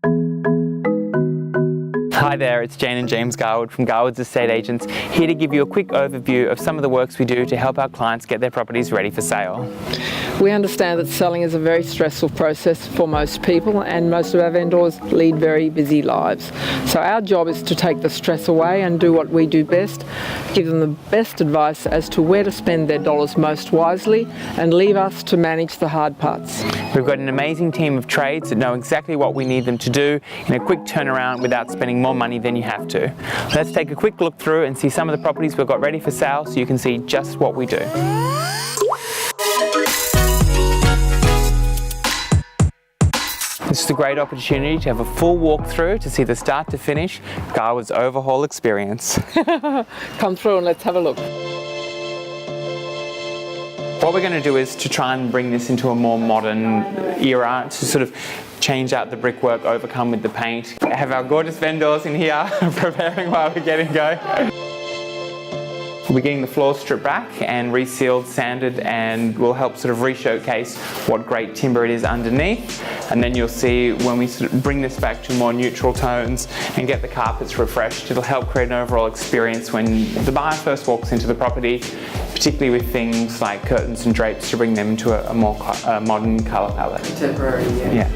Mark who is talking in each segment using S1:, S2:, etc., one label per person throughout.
S1: Hi there, it's Jane and James Garwood from Garwoods Estate Agents, here to give you a quick overview of some of the works we do to help our clients get their properties ready for sale.
S2: We understand that selling is a very stressful process for most people, and most of our vendors lead very busy lives. So our job is to take the stress away and do what we do best, give them the best advice as to where to spend their dollars most wisely, and leave us to manage the hard parts.
S1: We've got an amazing team of trades that know exactly what we need them to do in a quick turnaround without spending more money than you have to. Let's take a quick look through and see some of the properties we've got ready for sale so you can see just what we do. This is a great opportunity to have a full walkthrough to see the start to finish Garwoods overhaul experience.
S2: Come through and let's have a look.
S1: What we're going to do is to try and bring this into a more modern era, to sort of change out the brickwork, overcome with the paint. I have our gorgeous vendors in here preparing while we're getting going. We'll be getting the floors stripped back and resealed, sanded, and we'll help sort of re-showcase what great timber it is underneath. And then you'll see when we sort of bring this back to more neutral tones and get the carpets refreshed, it'll help create an overall experience when the buyer first walks into the property, particularly with things like curtains and drapes to bring them into a more modern colour palette.
S2: Contemporary, yeah.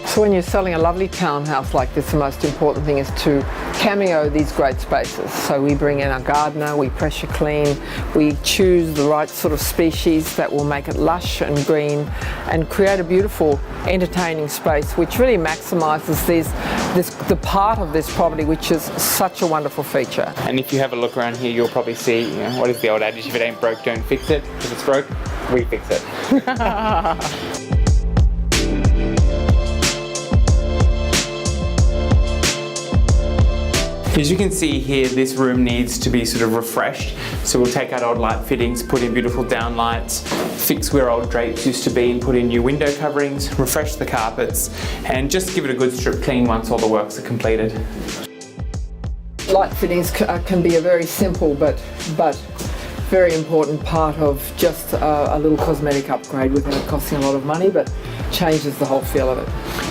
S2: So when you're selling a lovely townhouse like this, the most important thing is to cameo these great spaces. So we bring in a gardener, we pressure clean, we choose the right sort of species that will make it lush and green and create a beautiful, entertaining space which really maximises the part of this property which is such a wonderful feature.
S1: And if you have a look around here, you'll probably see, you know, what is the old adage, if it ain't broke, don't fix it. If it's broke, we fix it. As you can see here, this room needs to be sort of refreshed. So we'll take out old light fittings, put in beautiful downlights, fix where old drapes used to be and put in new window coverings, refresh the carpets, and just give it a good strip clean once all the works are completed.
S2: Light fittings can be a very simple but very important part of just a little cosmetic upgrade without costing a lot of money, but changes the whole feel of it.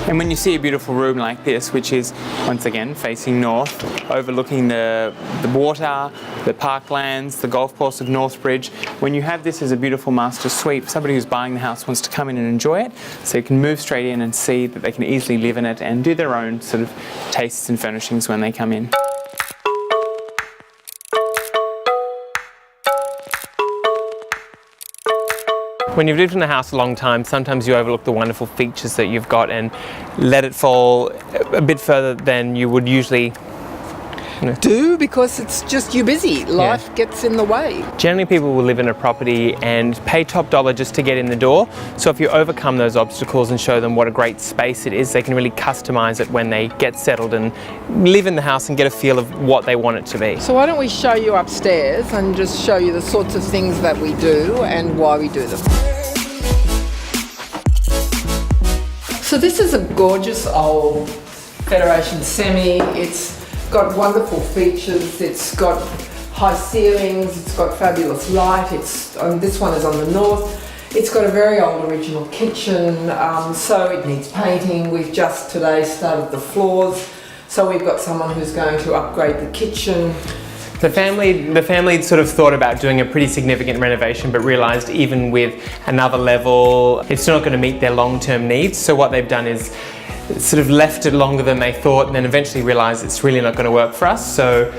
S1: And when you see a beautiful room like this, which is once again facing north, overlooking the water, the parklands, the golf course of Northbridge, when you have this as a beautiful master suite, somebody who's buying the house wants to come in and enjoy it, so you can move straight in and see that they can easily live in it and do their own sort of tastes and furnishings when they come in. When you've lived in a house a long time, sometimes you overlook the wonderful features that you've got and let it fall a bit further than you would usually
S2: do, because it's just you're busy. Life gets in the way.
S1: Generally, people will live in a property and pay top dollar just to get in the door. So if you overcome those obstacles and show them what a great space it is, they can really customize it when they get settled and live in the house and get a feel of what they want it to be.
S2: So why don't we show you upstairs and just show you the sorts of things that we do and why we do them. So this is a gorgeous old Federation semi. It's got wonderful features. It's got high ceilings. It's got fabulous light. This one is on the north. It's got a very old original kitchen, so it needs painting. We've just today started the floors, so we've got someone who's going to upgrade the kitchen.
S1: The family sort of thought about doing a pretty significant renovation, but realised even with another level, it's not going to meet their long-term needs. So what they've done is sort of left it longer than they thought, and then eventually realised it's really not going to work for us. So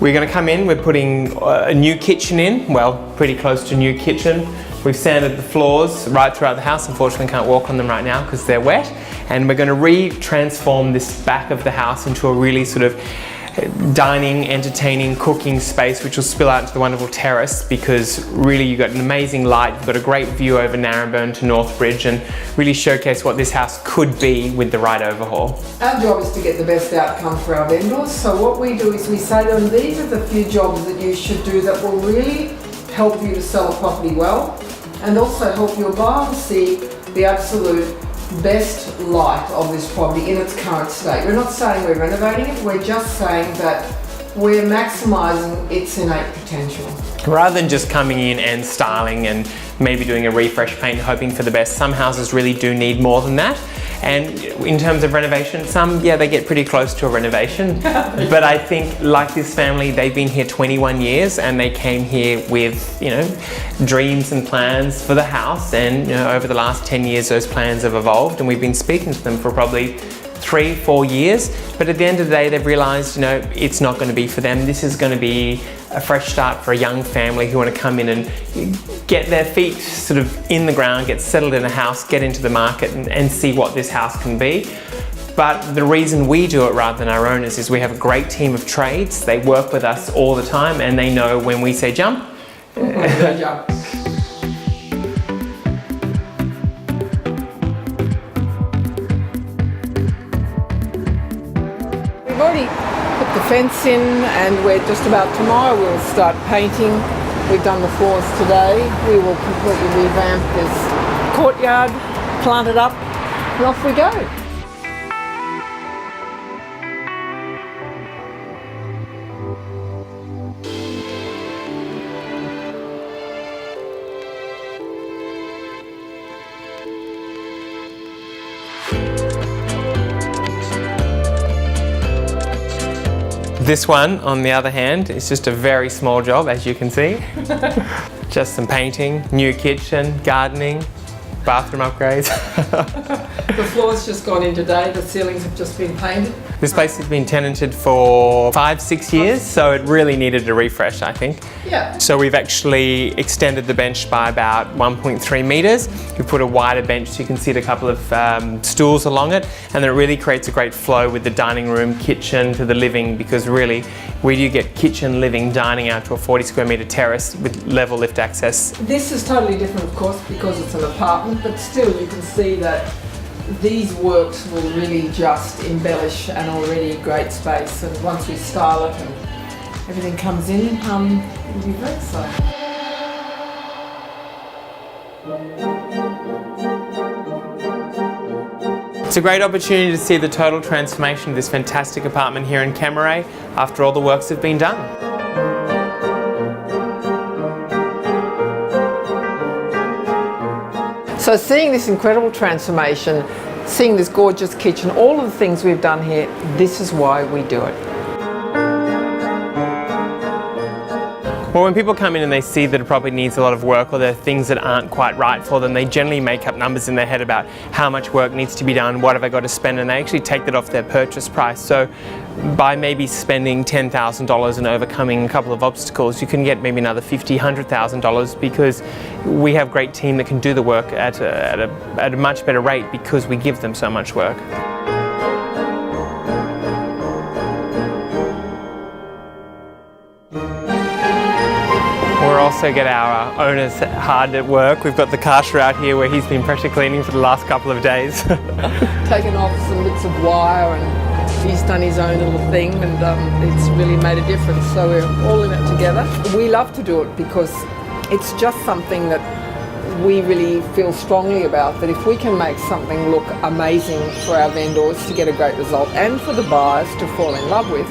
S1: we're going to come in, we're putting a new kitchen in, well, pretty close to a new kitchen. We've sanded the floors right throughout the house. Unfortunately, can't walk on them right now because they're wet. And we're going to re-transform this back of the house into a really sort of dining, entertaining, cooking space, which will spill out into the wonderful terrace, because really you've got an amazing light, you've got a great view over Narrabeen to Northbridge, and really showcase what this house could be with the right overhaul.
S2: Our job is to get the best outcome for our vendors, so what we do is we say to them, these are the few jobs that you should do that will really help you to sell a property well, and also help your buyer to see the absolute best light of this property in its current state. We're not saying we're renovating it, we're just saying that we're maximising its innate potential.
S1: Rather than just coming in and styling and maybe doing a refresh paint, hoping for the best, some houses really do need more than that. And in terms of renovation, some, yeah, they get pretty close to a renovation. But I think, like this family, they've been here 21 years and they came here with, you know, dreams and plans for the house. And, you know, over the last 10 years, those plans have evolved, and we've been speaking to them for probably 3-4 years. But at the end of the day, they've realized, you know, it's not going to be for them. This is going to be a fresh start for a young family who want to come in and get their feet sort of in the ground, get settled in a house, get into the market and see what this house can be. But the reason we do it rather than our owners is we have a great team of trades. They work with us all the time and they know when we say jump.
S2: They jump. We've already put the fence in and we're just about tomorrow we'll start painting. We've done the floors today. We will completely revamp this courtyard, plant it up, and off we go.
S1: This one, on the other hand, is just a very small job, as you can see. Just some painting, new kitchen, gardening, bathroom upgrades.
S2: The floor's just gone in today, the ceilings have just been painted.
S1: This place has been tenanted for 5-6 years, so it really needed a refresh, I think.
S2: Yeah.
S1: So we've actually extended the bench by about 1.3 metres. We put a wider bench so you can sit a couple of stools along it, and then it really creates a great flow with the dining room, kitchen to the living, because really we do get kitchen, living, dining out to a 40 square metre terrace with level lift access.
S2: This is totally different, of course, because it's an apartment, but still you can see that these works will really just embellish an already great space, and once we style it and everything comes in, it'll be great. So.
S1: It's a great opportunity to see the total transformation of this fantastic apartment here in Camaray after all the works have been done.
S2: So seeing this incredible transformation, seeing this gorgeous kitchen, all of the things we've done here, this is why we do it.
S1: Well, when people come in and they see that a property needs a lot of work or there are things that aren't quite right for them, they generally make up numbers in their head about how much work needs to be done, what have I got to spend, and they actually take that off their purchase price. So by maybe spending $10,000 and overcoming a couple of obstacles, you can get maybe another $50,000, $100,000, because we have a great team that can do the work at a much better rate because we give them so much work. Also get our owners hard at work. We've got the caster out here where he's been pressure cleaning for the last couple of days.
S2: Taken off some bits of wire and he's done his own little thing, and it's really made a difference. So we're all in it together. We love to do it because it's just something that we really feel strongly about, that if we can make something look amazing for our vendors to get a great result and for the buyers to fall in love with,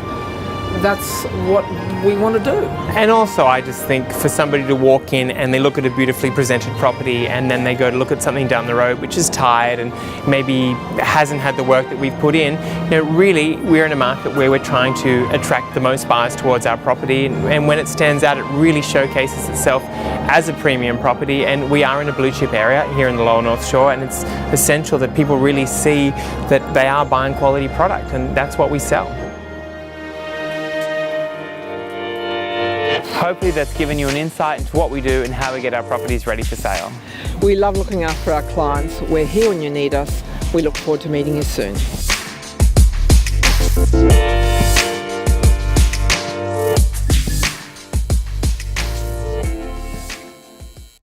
S2: that's what we want to do.
S1: And also I just think for somebody to walk in and they look at a beautifully presented property and then they go to look at something down the road which is tired and maybe hasn't had the work that we've put in, you know, really we're in a market where we're trying to attract the most buyers towards our property, and when it stands out it really showcases itself as a premium property. And we are in a blue chip area here in the Lower North Shore, and it's essential that people really see that they are buying quality product, and that's what we sell. Hopefully that's given you an insight into what we do and how we get our properties ready for sale.
S2: We love looking after our clients. We're here when you need us. We look forward to meeting you soon.